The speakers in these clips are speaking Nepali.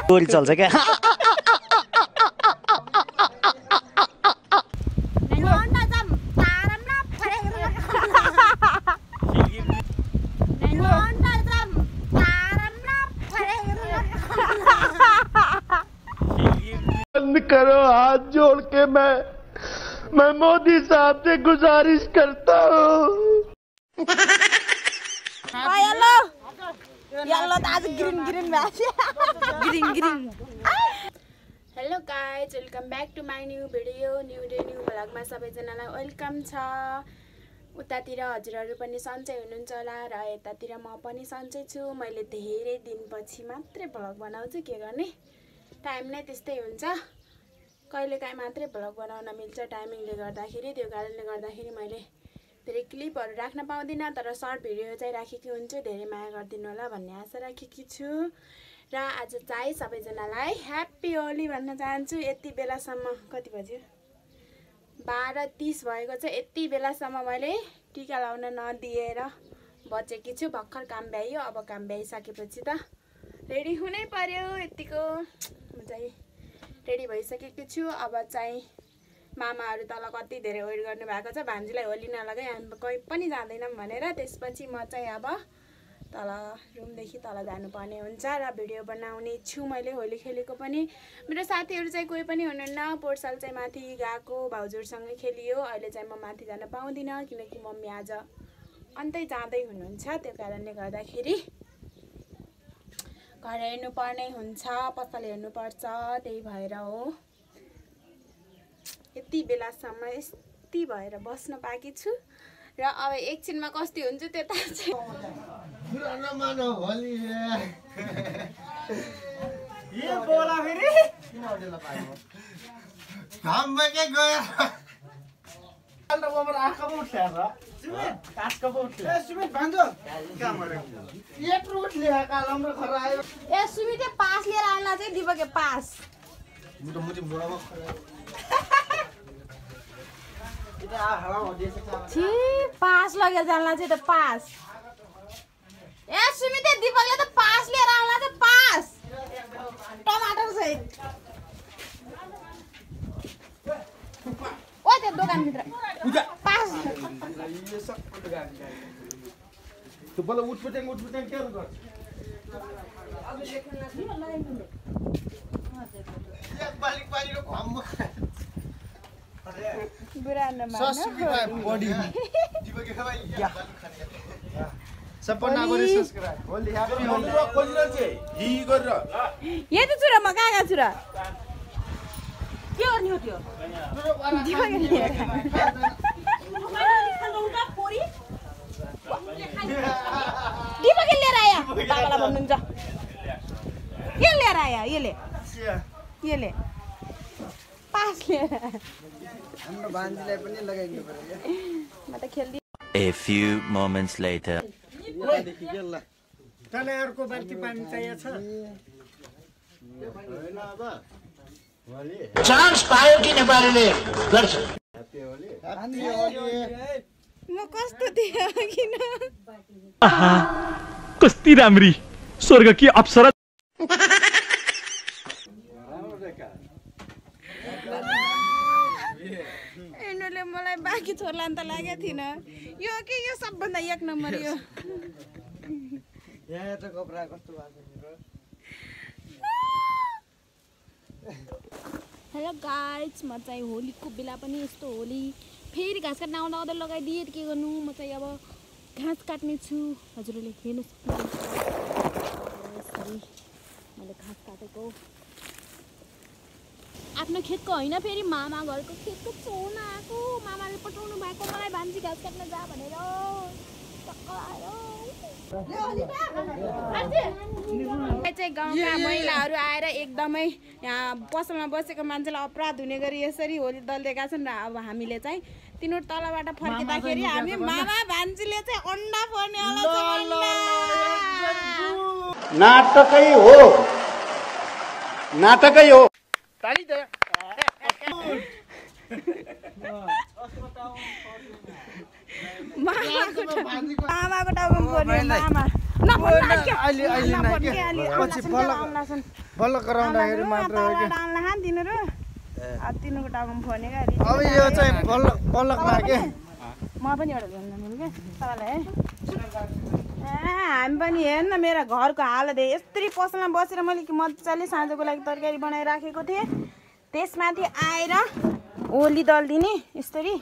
गोली चल्छ क्या बंद करो हाथ जोड़ के मैं मोदी साहब से गुजारिश करता हूँ। Yellow that's green green. Hello guys, welcome back to my new video, new day new vlog मा सबैजनालाई वेलकम छ। उतातिर हजुरहरु पनि सन्चै हुनुहुन्छ होला र यतातिर म पनि सन्चै छु। मैले धेरै दिनपछि मात्रै भ्लग बनाउँछु, के गर्ने टाइम नै त्यस्तै हुन्छ। कहिलेकाहीँ मात्रै भ्लग बनाउन मिल्छ टाइमिङले गर्दाखेरि, त्यो कारणले गर्दाखेरि मैले धेरै क्लिपहरु राख्न पाउँदिन, तर सर्ट भिडियो चाहिँ राखेकी हुन्छु। धेरै माया गर्दिनु होला भन्ने आशा राखेकी छु र आज चाहिँ सबैजनालाई ह्यापी होली भन्न चाहन्छु। यति बेलासम्म कति बज्यो 12:30 भएको छ। यति बेलासम्म मैले टीका लाउन नदिएर बचेकी छु। भर्खर काम भ्याइयो, अब काम भ्याइसकेपछि त रेडी हुनै पर्यो। यतिको म चाहिँ रेडी भइसकेकी छु। अब चाहिँ मामाहरु तल कति धेरै वेट गर्नु भएको छ, भान्जीलाई होली नलगाई हामी कहीँ पनि जाँदैनौं भनेर। त्यसपछि म चाहिँ अब तल रुमदेखि तल जानुपर्ने हुन्छ र भिडियो बनाउने छु। मैले होली खेलेको पनि मेरो साथीहरु चाहिँ कोही पनि हुनुहुन्न। पोर्साल चाहिँ माथि गएको भाउजूहरुसँग खेलियो। अहिले चाहिँ म माथि जान पाउँदिन किनकि मम्मी आज अन्तै जाँदै हुनुहुन्छ। त्यो कारणले गर्दाखेरि घर हेर्नु पर्ने हुन्छ, पसल हेर्नु पर्छ, त्यही भएर हो यति बेलासम्म यति भएर बस्न पाएकी छु। र अब एकछिनमा कस्तो हुन्छ त्यो त चाहिँ पुरानो मानो होली ये बोला फेरि किन अडेला पायो हम के गयो अन्त ओभर आँखा पो उठ्या छ सुमित काठको पो उठ्या ए सुमित भान्जो काम गरे एक रुट लिया कालम र खरा आयो ए सुमितले पास लिएर आउला चाहिँ दिबके पास मुझे बुढामा छी पास लगेर जानला चाहिँ त पास। ए सुमित दिपकले त पास लिएर आउला चाहिँ पास टमाटर सहित। ओ त्यो दोकान भित्र पास ये सब दुकान तो बोला उठ पटेंगे क्या कर अब देखना नहीं लाइन में एक बालिक बालिक हम बुरा नमान्नु सब्सक्राइब बॉडी जीव के भाइ या सपना गरे सब्सक्राइब होली ह्यापी होली र खोजिरहन्छ हि गरेर यही त छुरा म कहाँ गएको छुरा के गर्ने हो त्यो दिपकले लिएर दिपकले लिएर आया बाबालाई भन्नुहुन्छ के लिएर आया यसले पास लिएर हाम्रो भान्जीलाई पनि लगाइदिनु पर्यो म त खेल्दै। A few moments later. देखि के ल तले अर्को बाल्टी पानी चाहिएको छ हैन अब होली चान्स पायो कि नेपालीले गर्छ ह्यापी होली ह्यापी होली म कस्तो थियो किन आहा कस्ती राम्री स्वर्गकी अप्सरा एनोले मलाई बाँकी छोड्ला त लागेको थिएन। यो के यो सबभन्दा एक नम्बर यो यहाँ त कपडा कस्तो भएको हेलो गाइज, म चाहिँ होलीको बेला पनि यस्तो होली फेरि घाँस काट्न आउँदा आउँदा लगाइदिए के गर्नु। म चाहिँ अब घाँस काट्ने छु। हजुरले हेर्नु सक्नुहुन्छ मैले घाँस काटेको आफ्नो खेतको होइन, फेरि मामा घरको खेतको छेउमा आएको। मामाले पठाउनु भएको मलाई भान्जी घाँस काट्न जा भनेर चाहिँ गाउँका महिलाहरू आएर एकदमै यहाँ पसलमा बसेको मान्छेलाई अपराध हुने गरी यसरी होली दल्दिएका छन्। र अब हामीले चाहिँ तिनीहरू तलबाट फर्किँदाखेरि हामी मामा भान्जीले चाहिँ अन्डा पर्ने नाटकै हो नाटकै हो ताली दे मामाको टाउकोमा फोर्ने मामा अहिले पछि बल्ल गराउँदाखेरि मात्र हो कि तिनीहरू तिनीहरूको टाउकोमा फोर्ने क्या अब यो चाहिँ बल्लकमा के म पनि एउटा ल्याउनु क्या तपाईँलाई है हामी पनि हेर्न मेरो घरको हालत यस्तरी पसलमा बसेर मैले मजाले साँझको लागि तरकारी बनाइराखेको थिएँ त्यसमाथि आएर ओली दल्दिने यसरी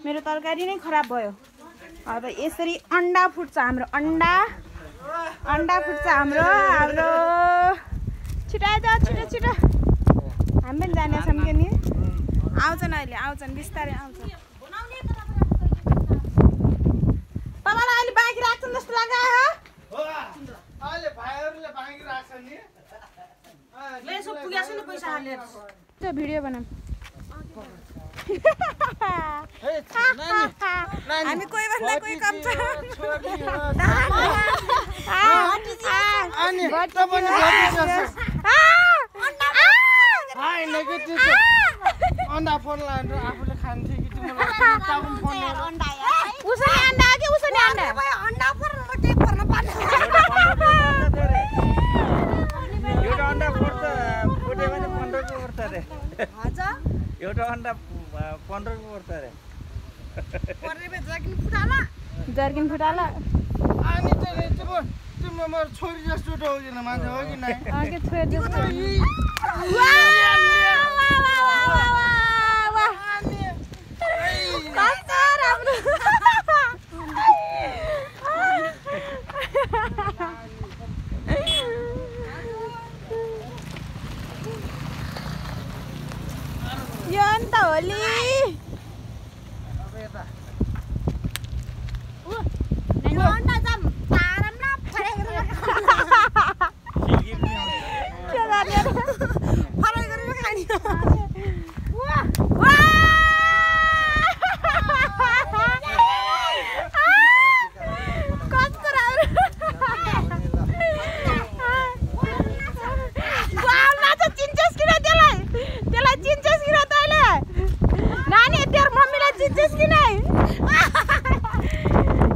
मेरो तरकारी नै खराब भयो अब यसरी अन्डा फुट्छ हाम्रो अन्डा फुट्छ हाम्रो छिटो आइज छिटो हामी पनि जाने छौँ कि नि आउँछन् अहिले आउँछन् बिस्तारै आउँछन् तपाईँलाई अहिले बाँकी राख्छन् जस्तो लाग्यो अहिले भाइहरूले बाँकी राख्छ नि भिडियो बनाऊँ हामी कोही भन्दा कोही कम छ अन्डा फोन लाएर आफूले खान्थे कि उसले अन्डा कि उसले अन्डा एउटा अन्डा फुट्यो भने 15 को पर्छ रे एउटा अन्डा 15 को पर्छ रे जर्किन फुटाला अनि तिम्रो म छोरी जस्तो हो कि मान्छे हो कि नै के छोरी जस्तो यो अन्त होली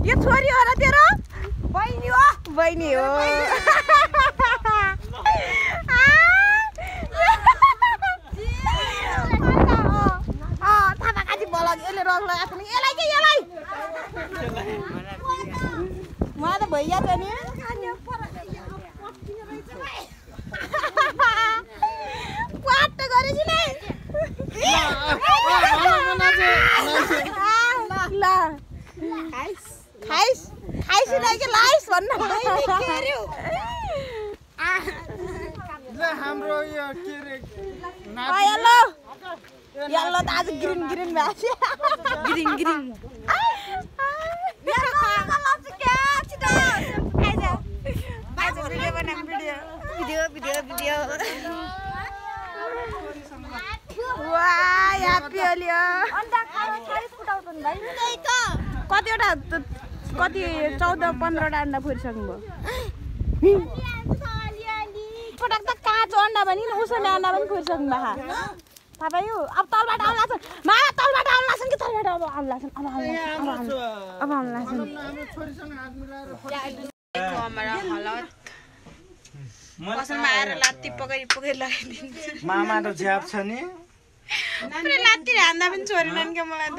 यो छोरी हो र तेरो बहिनी हो थापाकाजी बलग यसले रङ लगाएको नि यसलाई के यसलाई मलाई त भइया छ नि पाट गरेछु नि ल खाइस कि लाइस भन्न हाम्रो यो के रे यल्लो त आज ग्रीन भएको ग्रीन भिडियो कति 14-15 अन्डा फुरिसक्नु भयो पटक त काँचो अन्डा पनि उसिने अन्डा पनि फुरिसक्नु भएको तपाईँ यो अब तलबाट आउला छन् माया तलबाट आउला छन् कि तलबाट अब आउला छन् अब आउला छन् पसलमा आएर लात्ती पकडी लगाइदिन्छ मामा त झ्याप छ नि लात्ती हान्दा पनि छोडेनन् क्या मलाई त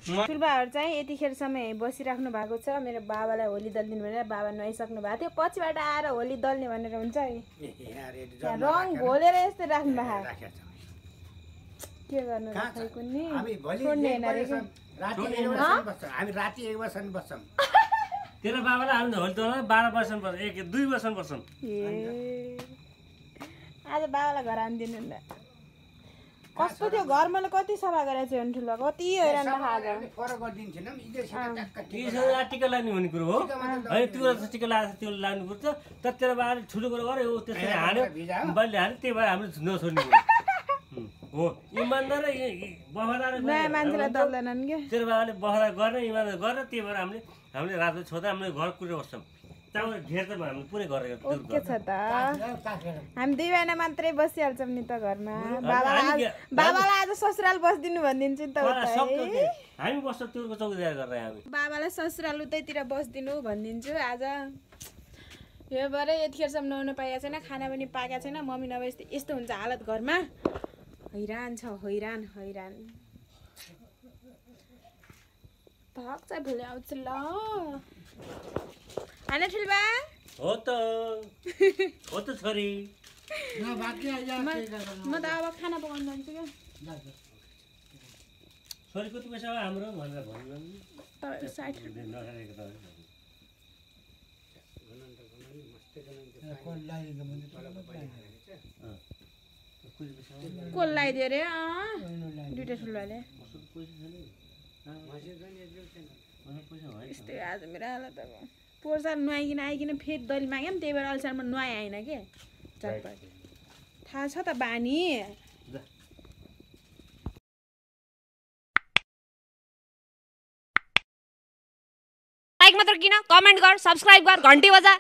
ठुल्बाहरू चाहिँ यतिखेरसम्म बसिराख्नु भएको छ मेरो बाबालाई होली दल्दिनु भनेर बाबा नुहाइसक्नु भएको थियो पछिबाट आएर होली दल्ने भनेर हुन्छ नि रङ घोलेर यस्तै राख्नु भएको के गर्नु कुनै छोड्ने होइन रहेछ हामी राति 1 बजेसम्म बस्छौँ तेरो बाबालाई हामी होली दल्न 12 बजेसम्म बस्छ 2 बजेसम्म बस्छौँ आज बाबालाई घर आनिदिनु नि कस्तो थियो घर मैले कति सफा गरेको छु ठुलो कति हैरान टिका लाग्ने भन्ने कुरो हो है त्यो टिका लगाएको त्यो लाग्नु पर्छ तर तेरो बाबाले ठुलो कुरो गर्यो त्यसरी हान्यो बलले हान्यो त्यही भएर हामीले नछोड्ने हो इमानदार बहरार नयाँ मान्छेलाई दल्दैनन् के तेरो बाबाले बहरा गर्ने इमानदार गरेर त्यही भएर हामीले रातो छोड्दा हामीले घर कुरेर बस्छौँ चाउर ढेर त हामी पुरै गरेको ओके छ त हामी दुई महिना मात्रै बसिहाल्छौँ नि त घरमा बाबालाई आज ससुराल बस्दिनु भनिदिन्छु नि त हामी बस्छ त्योको चौकीदार गरेर हामी बाबालाई ससुराल उतैतिर बस्दिनु भनिदिन्छु आज यो भरे यतिखेरसम्म नुहाउनु पाएको छैन खाना पनि पाकेको छैन मम्मी नभए यस्तो हुन्छ हालत घरमा हैरान छ हैरान भाग चाहिँ भोलि आउँछ ल होइन ठुल्बा हो त छोरी म त अब खाना पकाउनु जान्छु क्या छोरी कति पैसा हो हाम्रो भनेर भन्नु तपाईँको 60 को लगाइदियो अरे दुइटा ठुलोले यस्तै आज मेरो हालत अब पोहोर नुहाइकन आइकन फेरि दली माग्यो नि त्यही भएर अल्छारमा नुहाइ आएन के झट्पट थाहा छ त बानी लाइक मात्र किन कमेन्ट गर सब्स्क्राइब गर घन्टी बजा